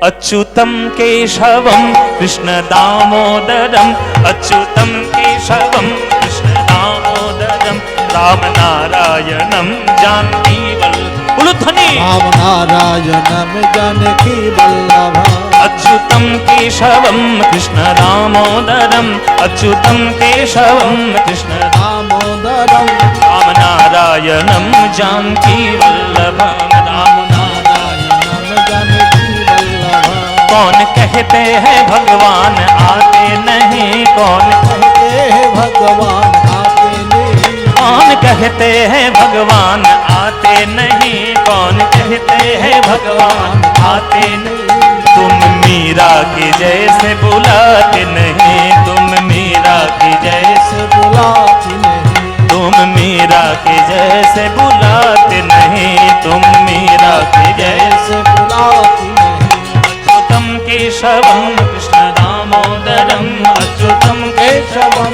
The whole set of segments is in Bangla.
अच्युतं केशवं कृष्ण दामोदरम् अच्युतं केशवं कृष्ण दामोदरम् राम नारायणं जानकी वल्लभम् राम नारायणं जानकी वल्लभम् अच्युतं केशवं कृष्ण दामोदरम् अच्युतं केशवं कृष्ण दामोदरम् राम नारायणं जानकी वल्लभम् राम नारायणं जानकी वल्लभम् कौन कहते हैं भगवान आते नहीं कौन कहते हैं भगवान आते नहीं कौन कहते हैं भगवान आते नहीं कौन कहते हैं भगवान आते नहीं तुम मीरा की जैसे बुलाते नहीं तुम मीरा की जैसे बुलाती नहीं तुम मीरा की जैसे बुलाते नहीं तुम मीरा की जैसे बुलाती नहीं अच्युतं केशवं कृष्ण दामोदरम् अच्युतं केशवं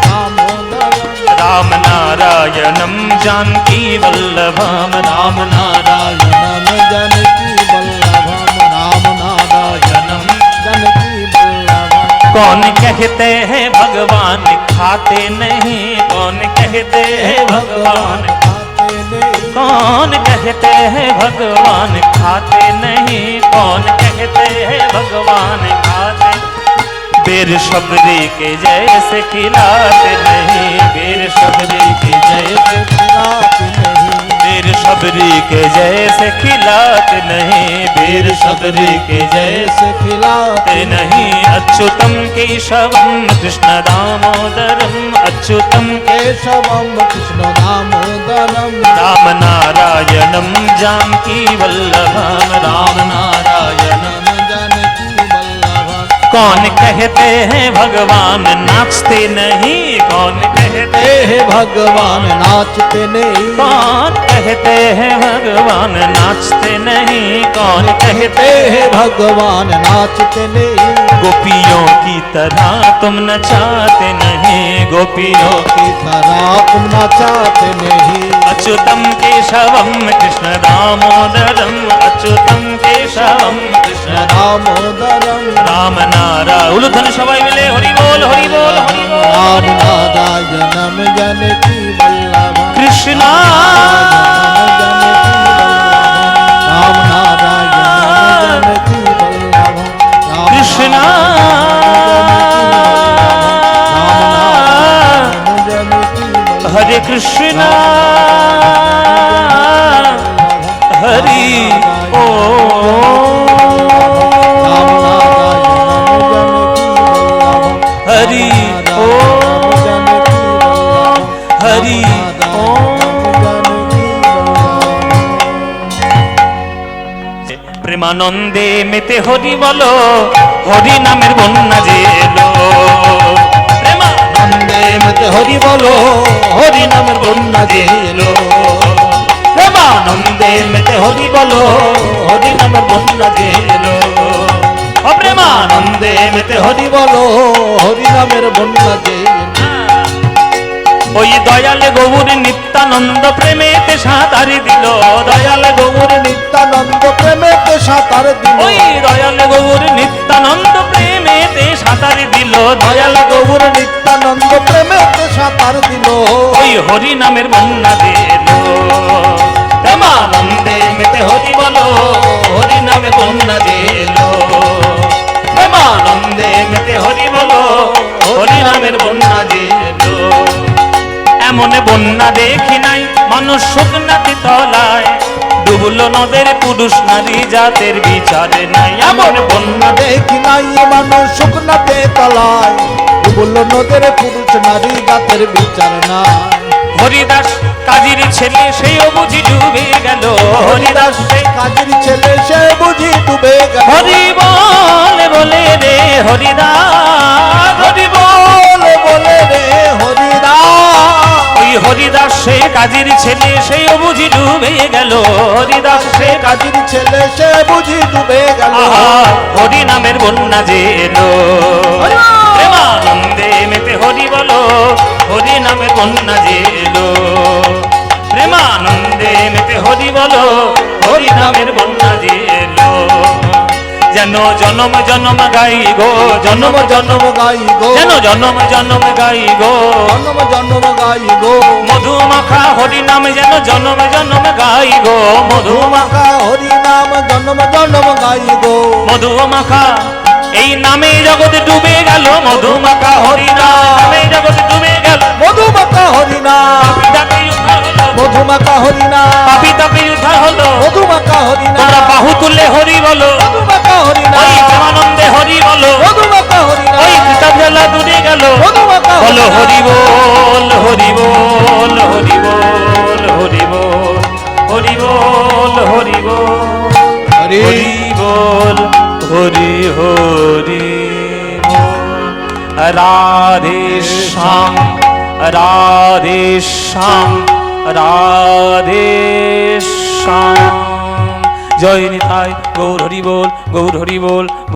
दामोदरम् राम नारायणं जानकी वल्लभम् राम नारायणं नारायणं जानकी वल्लभम् राम नारायणं जानकी वल्लभम् कौन कहते हैं भगवान खाते नहीं कौन कहते हैं भगवान आते नहीं कौन कहते हैं भगवान खाते नहीं कौन कहते हैं भगवान खाते बेर शबरी के जैसे खिलाते नहीं बेर शबरी के जैसे खिलाती नहीं बेर शबरी के जैसे खिलाते नहीं बेर शबरी के जैसे खिलाते नहीं अच्युतं केशवं कृष्ण दामोदरम् अच्युतं केशवं कृष्ण दामोदरम् राम नारायणं जानकी वल्लभम् राम नारायणं जानकी वल्लभम् कौन कहते हैं भगवान नाचते नहीं कौन कहते हे भगवान नाचते नहीं कौन कहते हैं भगवान नाचते नहीं कौन कहते हे भगवान नाचते नहीं गोपियों की तरह तुम नचाते नहीं गोपियों की तरह तुम नाचते नहीं अच्युतं केशवं कृष्ण दामोदरम् अच्युतं केशवं कृष्ण दामोदरम् राम नारा उलूध्वनि सबाई मिले हरि बोल हरि बोल हरि बोल राम नारायणं जानकी वल्लभम् कृष्णा राम नारायणं जानकी वल्लभम् कृष्णा हरे कृष्णा हरि ओ हरि ओ हरि ओ প্রেমানন্দে মেতে হরি বলো হরি নামের বন্যা যে এলো প্রেমানন্দে মেতে হরি বলো হরি নামের বন্যা যে এলো প্রেমানন্দে মেতে হরি বলো হরি নামের বন্যা যে এলো প্রেমানন্দে মেতে হরি বলো হরি নামের বন্যা যে ওই দয়াল গৌর নিত্যানন্দ প্রেমেতে সাঁতারি দিল দয়াল গৌর নিত্যানন্দ প্রেমেতে সাঁতার দিল ওই দয়াল গৌর নিত্যানন্দ প্রেমেতে সাঁতারি দিল দয়াল গৌর নিত্যানন্দ প্রেমেতে সাঁতার দিল ওই হরি নামের বন্যা দিল প্রেমানন্দে মেতে হরি বলো হরি নামে বন্যা দিল প্রেমানন্দে মেতে হরি বলো হরি নামের বন্যা দিল এমন বন্যা দেখি নাই মানুষ শুকনাতি তলায় ডুবলো নদের পুরুষ নারী জাতের বিচারে নাই এমন বন্যা দেখি নাই মানুষ শুকনাতে তলায় ডুবলো নদের পুরুষ নারী জাতের বিচার নাই হরিদাস কাজীর ছেলে সেও বুঝি ডুবে গেল হরিদাস সেই কাজের ছেলে সে বুঝি ডুবে গেল হরি বলে বলে রে হরিদাস হরি বলে রে হরিদাস ওই হরিদাস সে কাজীর ছেলে সেও বুঝি ডুবে গেল হরিদাস সে কাজের ছেলে সে বুঝি ডুবে গেল হরি নামের বন্যা যে এলো প্রেমানন্দে মেতে হরি বলো হরি নামের বন্যা যে এলো প্রেমানন্দে মেতে হরি বলো হরি নামের বন্যা যে এলো যেন জনম জনম গাই গো, জন্ম জন্ম গাই গো, যেন জনম জনম গাই গো। জন্ম জন্ম গাই গো, মধু মাখা হরি নাম যেন জনম জনম গাই গো, মধু মাখা হরি নাম জন্ম জন্ম গাই গো, মধু মাখা এই নামে জগৎ ডুবে গেল, মধু মাখা হরি নামে জগৎ ডুবে গেল। মধু মাখা হরি নাম, তাকে উদ্ধার হলো, মধু মাখা হরি নাম, পাপী তাকে উদ্ধার হলো। মধু মাখা হরি তোমরা নাম, বাহু তুলে হরি বলো, মধু মাখা হরি ওই নাম, প্রেমানন্দে হরি বলো, মধু মাখা হরি ওই নাম, কৃতজ্ঞতা দূরে গেল। মধু মাখা বলো হরি বল, হরি বল, হরি বল, হরি বল, হরি বল, হরি বল, হরি হরি বল, হরি হরি বল। রাধে শ্যাম, রাধে শ্যাম, রাধে শ্যাম। জয় নিতাই, গৌর হরি বল, গৌর হরি বল।